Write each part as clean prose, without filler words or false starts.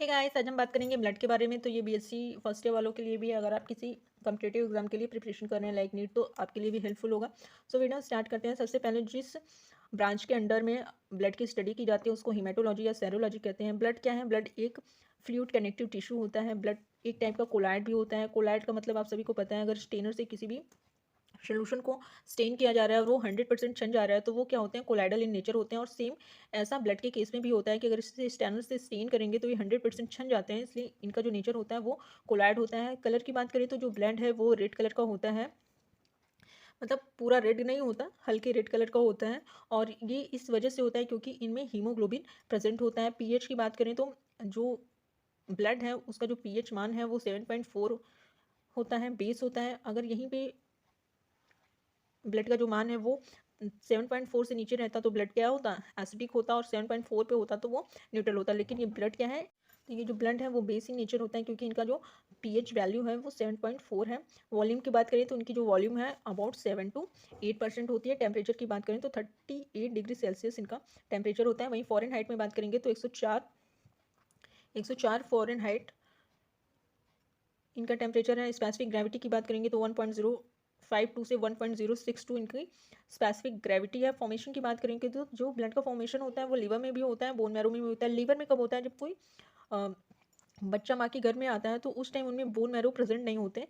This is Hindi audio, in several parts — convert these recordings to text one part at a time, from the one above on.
हे गाइस, आज हम बात करेंगे ब्लड के बारे में। तो ये बीएससी फर्स्ट ईयर वालों के लिए भी है। अगर आप किसी कॉम्पिटिटिव एग्जाम के लिए प्रिपरेशन कर रहे हैं लाइक नीट, तो आपके लिए भी हेल्पफुल होगा। सो वीडियो स्टार्ट करते हैं। सबसे पहले जिस ब्रांच के अंडर में ब्लड की स्टडी की जाती है उसको हीमेटोलॉजी या सेरोलॉजी कहते हैं। ब्लड क्या है? ब्लड एक फ्लूइड कनेक्टिव टिश्यू होता है। ब्लड एक टाइप का कोलाइड भी होता है। कोलाइड का मतलब आप सभी को पता है, अगर स्टेनर से किसी भी सोल्यूशन को स्टेन किया जा रहा है और वो 100% छन जा रहा है तो वो क्या होते हैं? कोलाइडल इन नेचर होते हैं। और सेम ऐसा ब्लड के केस में भी होता है कि अगर इसे स्टेनर से स्टेन करेंगे तो ये 100% छन जाते हैं, इसलिए इनका जो नेचर होता है वो कोलाइड होता है। कलर की बात करें तो जो ब्लड है वो रेड कलर का होता है, मतलब पूरा रेड नहीं होता, हल्के रेड कलर का होता है। और ये इस वजह से होता है क्योंकि इनमें हीमोग्लोबिन प्रेजेंट होता है। पीएच की बात करें तो जो ब्लड है उसका जो पीएच मान है वो 7.4 होता है, बेस होता है। अगर यहीं पे ब्लड का जो मान है वो 7.4 से नीचे रहता तो ब्लड क्या होता? एसिडिक होता। और 7.4 पे होता तो वो न्यूट्रल होता। लेकिन ये ब्लड क्या है? तो ये जो ब्लड है वो बेसिक नेचर होता है क्योंकि इनका जो पीएच वैल्यू है वो 7.4 है। वॉल्यूम की बात करें तो इनकी जो वॉल्यूम है अबाउट 7 to 8% होती है। टेम्परेचर की बात करें तो 38 डिग्री सेल्सियस इनका टेम्परेचर होता है। वहीं फॉरेन हाइट में बात करेंगे तो 104 फॉरेन हाइट इनका टेम्परेचर है। स्पेसिफिक ग्रेविटी की बात करेंगे तो 1.052 से 1.062 इनकी स्पेसिफिक ग्रेविटी है। फॉर्मेशन की बात करेंगे तो जो ब्लड का फॉर्मेशन होता है वो लिवर में भी होता है, बोन मैरो में भी होता है। लिवर में कब होता है? जब कोई बच्चा माँ के घर में आता है तो उस टाइम उनमें बोन मैरो प्रेजेंट नहीं होते।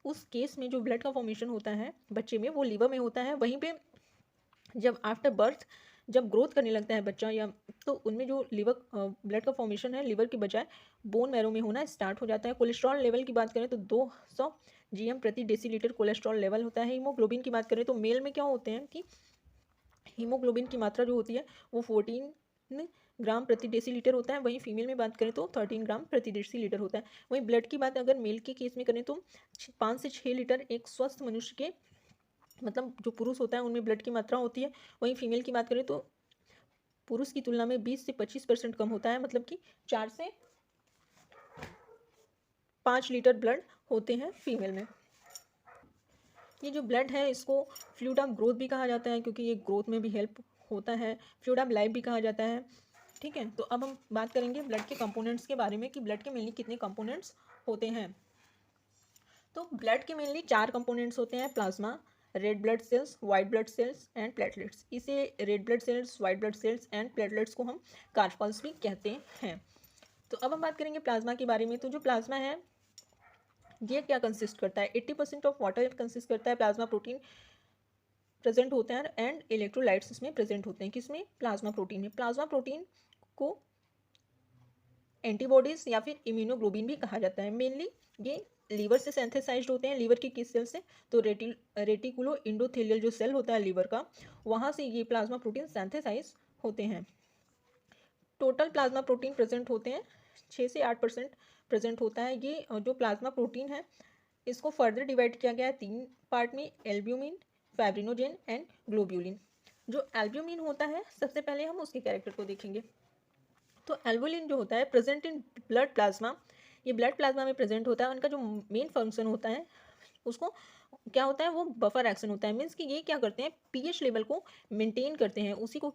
उस केस में जो ब्लड का फॉर्मेशन होता है बच्चे में वो लिवर में होता है। वहीं पे जब आफ्टर बर्थ जब ग्रोथ करने लगता है बच्चा या तो उनमें जो लिवर ब्लड का फॉर्मेशन है लिवर के बजाय बोन मैरो में होना स्टार्ट हो जाता है। कोलेस्ट्रॉल लेवल की बात करें तो 200 जीएम प्रति डेसीलीटर कोलेस्ट्रॉल लेवल होता है। हीमोग्लोबिन की बात करें तो मेल में क्या होते हैं कि हीमोग्लोबिन की मात्रा जो होती है वो 14 ग्राम प्रति डेसीलीटर होता है। वहीं फीमेल में बात करें तो 13 ग्राम प्रति डेसीलीटर होता है। वहीं ब्लड की बात अगर मेल के केस में करें तो 5 से 6 लीटर एक स्वस्थ मनुष्य के, मतलब जो पुरुष होता है उनमें ब्लड की मात्रा होती है। वहीं फीमेल की बात करें तो पुरुष की तुलना में 20 से 25% कम होता है, मतलब कि 4 से 5 लीटर ब्लड होते हैं फीमेल में। ये जो ब्लड है इसको फ्लूइड ऑफ ग्रोथ भी कहा जाता है क्योंकि ये ग्रोथ में भी हेल्प होता है। फ्लूइड ऑफ लाइफ भी कहा जाता है। ठीक है, तो अब हम बात करेंगे ब्लड के कंपोनेंट्स के बारे में कि ब्लड के मेनली कितने कंपोनेंट्स होते हैं। तो ब्लड के मेनली 4 कंपोनेंट्स होते हैं: plasma, red blood cells, white blood cells and platelets. इसे red blood cells, white blood cells and platelets को हम कार्पल्स भी कहते हैं। तो अब हम बात करेंगे प्लाज्मा के बारे में। तो जो प्लाज्मा है ये क्या कंसिस्ट करता है? 80% ऑफ वाटर कंसिस्ट करता है। प्लाज्मा प्रोटीन प्रेजेंट होते हैं एंड इलेक्ट्रोलाइट्स इसमें प्रेजेंट होते हैं। किसमें? प्लाज्मा प्रोटीन में। प्लाज्मा प्रोटीन को एंटीबॉडीज या फिर इम्यूनोग्लोबिन भी कहा जाता है। मेनली ये लीवर से सेंथेसाइज्ड होते हैं। लीवर की किस सेल से? तो रेटिकुलो इंडोथेलियल जो सेल होता है लीवर का, वहाँ से ये प्लाज्मा प्रोटीन सेंथेसाइज होते हैं। टोटल प्लाज्मा प्रोटीन प्रेजेंट होते हैं 6 से 8% प्रेजेंट होता है। ये जो प्लाज्मा प्रोटीन है इसको फर्दर डिवाइड किया गया है 3 पार्ट में: एल्ब्यूमिन, फाइब्रिनोजेन एंड ग्लोब्यूलिन। जो एल्ब्यूमिन होता है सबसे पहले हम उसके कैरेक्टर को देखेंगे। तो एल्बुलिन जो होता है प्रेजेंट इन ब्लड प्लाज्मा, ये ब्लड प्लाज्मा में प्रेजेंट होता है। उनका जो मेन फंक्शन होता है उसको क्या होता है? वो बफर एक्शन होता है। मीन्स कि ये क्या करते हैं? पीएच लेवल को मेंटेन करते हैं। उसी को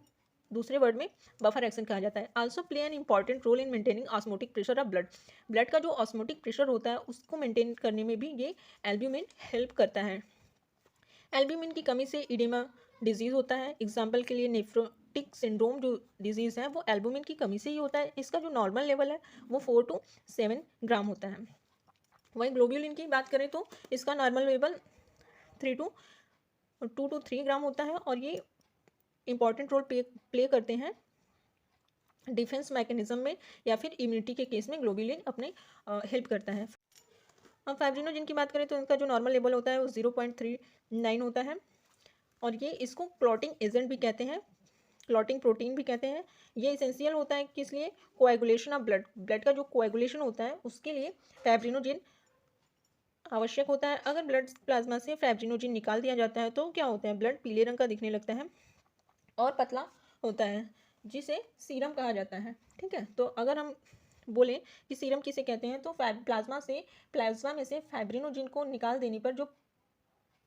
दूसरे वर्ड में बफर एक्शन कहा जाता है। Also play an important role in maintaining osmotic pressure of blood. Blood का जो ऑस्मोटिक प्रेशर होता है उसको मेंटेन करने में भी ये एल्ब्यूमिन हेल्प करता है। एल्ब्यूमिन की कमी से इडेमा डिजीज़ होता है। एग्जाम्पल के लिए नेफ्रोटिक सिंड्रोम जो डिजीज़ है वो एल्ब्यूमिन की कमी से ही होता है। इसका जो नॉर्मल लेवल है वो 4 to 7 ग्राम होता है। वहीं ग्लोब्यूलिन की बात करें तो इसका नॉर्मल लेवल 2 to 3 ग्राम होता है। और ये इंपॉर्टेंट रोल प्ले करते हैं डिफेंस मैकेनिज्म में या फिर इम्यूनिटी के केस में ग्लोब्यूलिन अपने हेल्प करता है। अब फाइब्रिनोजेन की बात करें तो इनका जो नॉर्मल लेवल होता है वो 0.39 होता है। और ये इसको क्लॉटिंग एजेंट भी कहते हैं, क्लॉटिंग प्रोटीन भी कहते हैं। ये इसेंशियल होता है किस लिए? Coagulation of blood. ब्लड का जो कोएगुलेशन होता है उसके लिए फाइब्रिनोजेन आवश्यक होता है। अगर ब्लड प्लाज्मा से फाइब्रिनोजेन निकाल दिया जाता है तो क्या होता है? ब्लड पीले रंग का दिखने लगता है और पतला होता है, जिसे सीरम कहा जाता है। ठीक है, तो अगर हम बोलें कि सीरम किसे कहते हैं तो प्लाज्मा में से फाइब्रिनोजेन को निकाल देने पर जो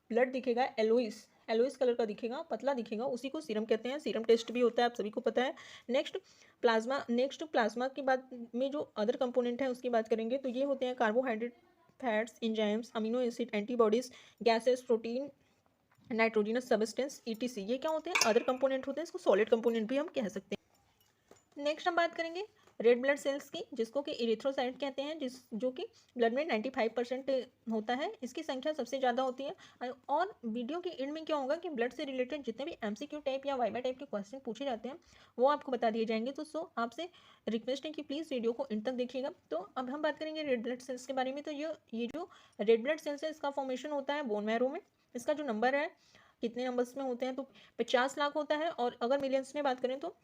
ब्लड दिखेगा येलोइश येलोइश कलर का दिखेगा, पतला दिखेगा, उसी को सीरम कहते हैं। सीरम टेस्ट भी होता है, आप सभी को पता है। नेक्स्ट प्लाज्मा की बात में जो अदर कंपोनेंट है उसकी बात करेंगे तो ये होते हैं carbohydrate, fats, enzymes, amino acid, antibodies, gases, protein, nitrogenous substance, etc. ये क्या होते हैं? अदर कंपोनेंट होते हैं, इसको सॉलिड कंपोनेंट भी हम कह सकते हैं। नेक्स्ट हम बात करेंगे रेड ब्लड सेल्स की, जिसको कि इरिथ्रोसाइट कहते हैं, जो कि ब्लड में 95% होता है। इसकी संख्या सबसे ज़्यादा होती है। और वीडियो के एंड में क्या होगा कि ब्लड से रिलेटेड जितने भी एमसीक्यू टाइप या वाइवा टाइप के क्वेश्चन पूछे जाते हैं वो आपको बता दिए जाएंगे। तो आपसे रिक्वेस्ट है कि प्लीज़ वीडियो को एंड तक देखिएगा। तो अब हम बात करेंगे रेड ब्लड सेल्स के बारे में। तो ये जो रेड ब्लड सेल्स है इसका फॉर्मेशन होता है बोन मैरो में। इसका जो नंबर है, कितने नंबर्स में होते हैं, तो 50 लाख होता है। और अगर मिलियंस में बात करें तो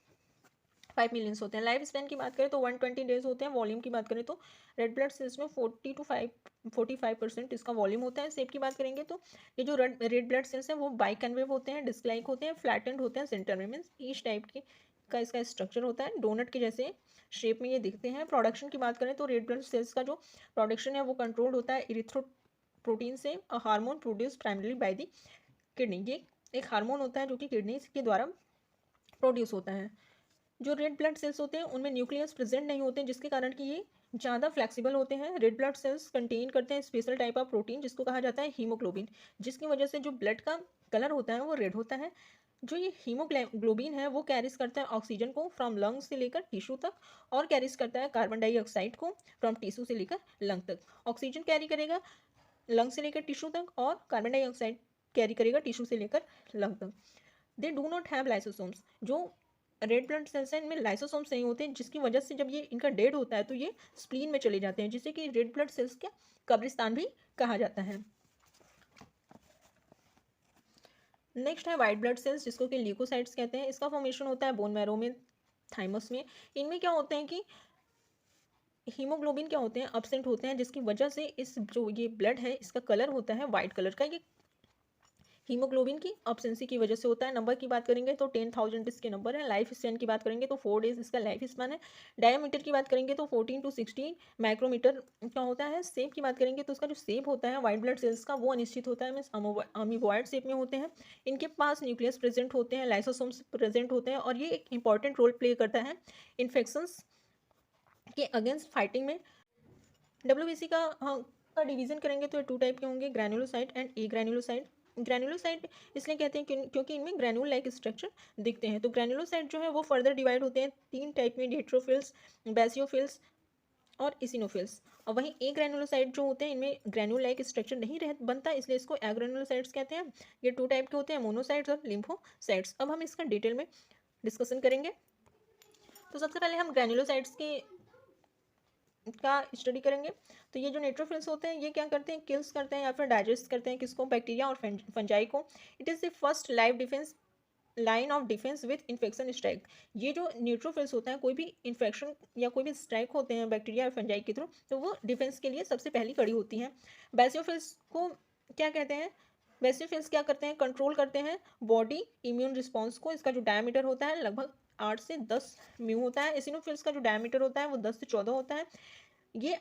5 मिलियंस होते हैं। लाइफ स्पैन की बात करें तो 120 डेज होते हैं। वॉल्यूम की बात करें तो रेड ब्लड सेल्स में 45% इसका वॉल्यूम होता है। शेप की बात करेंगे तो ये जो रेड ब्लड सेल्स हैं वो बाइकन्वेव होते हैं, डिस्क लाइक होते हैं, फ्लैटेंड होते हैं सेंटर में, मीन्स ईच टाइप के का इसका स्ट्रक्चर होता है। डोनट के जैसे शेप में ये दिखते हैं। प्रोडक्शन की बात करें तो रेड ब्लड सेल्स का जो प्रोडक्शन है वो कंट्रोल्ड होता है इरिथ्रोप्रोटीन से, hormone produce primarily by the kidney. ये एक हार्मोन होता है जो कि किडनी के द्वारा प्रोड्यूस होता है। जो रेड ब्लड सेल्स होते हैं उनमें न्यूक्लियस प्रेजेंट नहीं होते हैं, जिसके कारण कि ये ज़्यादा फ्लेक्सिबल होते हैं। रेड ब्लड सेल्स कंटेन करते हैं स्पेशल टाइप ऑफ प्रोटीन जिसको कहा जाता है हीमोग्लोबिन, जिसकी वजह से जो ब्लड का कलर होता है वो रेड होता है। जो ये हीमोग्लोबिन है वो कैरीज करता है ऑक्सीजन को फ्रॉम लंग्स से लेकर टिश्यू तक, और कैरीज करता है कार्बन डाइऑक्साइड को फ्रॉम टिश्यू से लेकर लंग तक। ऑक्सीजन कैरी करेगा लंग से लेकर टिश्यू तक, और कार्बन डाइऑक्साइड कैरी करेगा टिश्यू से लेकर लंग तक। They do not have lysosomes. जो रेड ब्लड सेल्स हैं इनमें लाइसोसोम्स नहीं होते, जिसकी वजह से जब ये इनका डेड होता है तो ये स्प्लीन में चले जाते हैं, जिसे कि रेड ब्लड सेल्स का कब्रिस्तान भी कहा जाता है। नेक्स्ट है वाइट ब्लड सेल्स, जिसको कि ल्यूकोसाइट्स कहते हैं। इसका फॉर्मेशन होता है बोन मैरो में, थाइमस में। इनमें क्या होते हैं कि हीमोग्लोबिन क्या होते हैं, अब्सेंट होते हैं, जिसकी वजह से इस जो ये ब्लड है इसका कलर होता है वाइट कलर का। ये हीमोग्लोबिन की ऑब्सेंसी की वजह से होता है। नंबर की बात करेंगे तो 10,000 इसके नंबर है। लाइफ स्पैन की बात करेंगे तो 4 डेज इसका लाइफ स्पैन है। डायमीटर की बात करेंगे तो 14 to 16 माइक्रोमीटर का होता है। शेप की बात करेंगे तो उसका जो शेप होता है वाइट ब्लड सेल्स का वो अनिश्चित होता है, मीन्स अमीबॉयड शेप में होते हैं। इनके पास न्यूक्लियस प्रेजेंट होते हैं, लाइसोसोम्स प्रेजेंट होते हैं, और ये एक इंपॉर्टेंट रोल प्ले करता है इन्फेक्शंस के अगेंस्ट फाइटिंग में। डब्ल्यूबीसी का का डिवीजन करेंगे तो 2 टाइप के होंगे, granulocyte and A granulocyte. Granulocyte इसलिए कहते हैं क्योंकि इनमें ग्रैनुल लाइक स्ट्रक्चर दिखते हैं। तो ग्रैनुलोसाइट जो है वो फर्दर डिवाइड होते हैं 3 टाइप में, डेट्रोफिल्स, बेसियोफिल्स और इसिनोफिल्स। और वहीं ए ग्रैनुलोसाइट जो होते हैं इनमें ग्रैनुल लाइक स्ट्रक्चर नहीं बनता, इसलिए इसको एग्रैनुलोसाइट्स कहते हैं। ये 2 टाइप के होते हैं, मोनोसाइट्स और लिम्फोसाइट्स। अब हम इसका डिटेल में डिस्कशन करेंगे। तो सबसे पहले हम ग्रैनुलोसाइट्स के का स्टडी करेंगे। तो ये जो नेट्रोफिल्स होते हैं ये क्या करते हैं, किल्स करते हैं या फिर डाइजेस्ट करते हैं किसको, बैक्टीरिया और फंजाई को। It is the first live defence line of defence with infection strike. ये जो न्यूट्रोफिल्स होता है कोई भी इन्फेक्शन या कोई भी स्ट्राइक होते हैं बैक्टीरिया और फंजाई के थ्रू, तो वो डिफेंस के लिए सबसे पहली कड़ी होती हैं। बेसियोफिल्स को क्या कहते हैं, बेसियोफिल्स क्या करते हैं, कंट्रोल करते हैं बॉडी इम्यून रिस्पॉन्स को। इसका जो डायमीटर होता है लगभग 8 से 10 म्यू होता है। एसिनोफिल्स का जो डायमीटर होता है वो 10 से 14 होता है। ये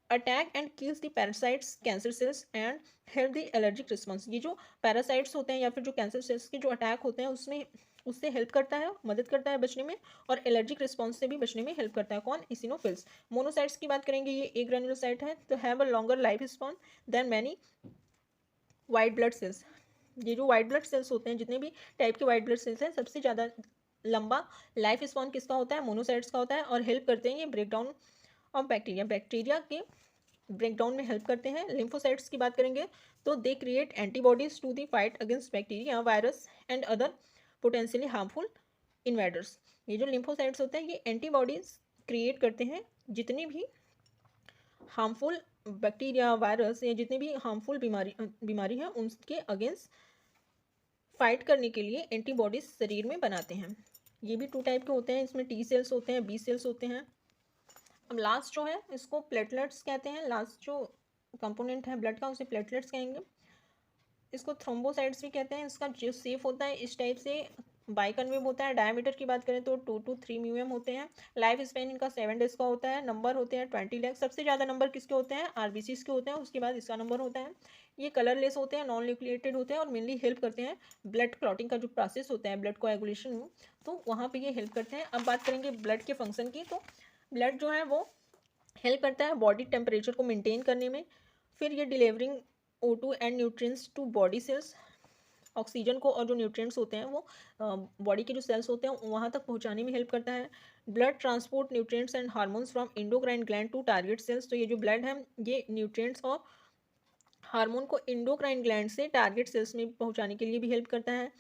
attack and kills the parasites, cancer cells and help the allergic response. ये जो पैरासाइट्स होते हैं या फिर जो कैंसर सेल्स के जो अटैक होते हैं उसमें उससे हेल्प करता है, मदद करता है बचने में, और एलर्जिक रिस्पॉन्स से भी बचने में हेल्प करता है। कौन, इसिनोफिल्स। मोनोसाइट्स की बात करेंगे, ये एक ग्रैनुलोसाइट है तो have a longer life span than many white blood cells. ये जो वाइट ब्लड सेल्स होते हैं, जितने भी टाइप के वाइट ब्लड सेल्स हैं, सबसे ज़्यादा लंबा लाइफ स्पॉन किसका होता है, मोनोसाइट्स का होता है। और हेल्प करते हैं ये ब्रेक डाउन ऑफ बैक्टीरिया के ब्रेकडाउन में हेल्प करते हैं। लिम्फोसाइट्स की बात करेंगे तो they create antibodies to the fight against bacteria, virus and other potentially harmful invaders. ये जो लिम्फोसाइट्स होते हैं ये एंटीबॉडीज क्रिएट करते हैं, जितनी भी हार्मफुल बैक्टीरिया, वायरस या जितनी भी हार्मफुल बीमारी है उनके अगेंस्ट फाइट करने के लिए एंटीबॉडीज शरीर में बनाते हैं। ये भी 2 टाइप के होते हैं, इसमें टी सेल्स होते हैं, बी सेल्स होते हैं। अब लास्ट जो है इसको प्लेटलेट्स कहते हैं। लास्ट जो कंपोनेंट है ब्लड का उसे प्लेटलेट्स कहेंगे। इसको थ्रोम्बोसाइट्स भी कहते हैं। इसका जो शेप होता है इस टाइप से, बाइकन्वेव होता है। डायमीटर की बात करें तो 2 to 3 mm होते हैं। लाइफ स्पेन इनका 7 डेज का होता है। नंबर होते हैं 20 लाख। सबसे ज़्यादा नंबर किसके होते हैं? आरबीसीज के होते हैं, उसके बाद इसका नंबर होता है। ये कलरलेस होते हैं, नॉन न्यूक्लिएटेड होते हैं और मेनली हेल्प करते हैं ब्लड क्लॉटिंग का जो प्रोसेस होता है, ब्लड कोएगुलेशन हो, तो वहाँ पे ये हेल्प करते हैं। अब बात करेंगे ब्लड के फंक्शन की, तो ब्लड जो है वो हेल्प करता है बॉडी टेम्परेचर को मेंटेन करने में। फिर ये delivering O2 and nutrients to body cells, oxygen को और जो न्यूट्रिएंट्स होते हैं वो बॉडी के जो सेल्स होते हैं वहाँ तक पहुँचाने में हेल्प करता है। Blood transport nutrients and hormones from endocrine gland to target cells, तो ये जो ब्लड है ये न्यूट्रिएंट्स और हार्मोन को एंडोक्राइन ग्लैंड से टारगेट सेल्स में पहुँचाने के लिए भी हेल्प करता है।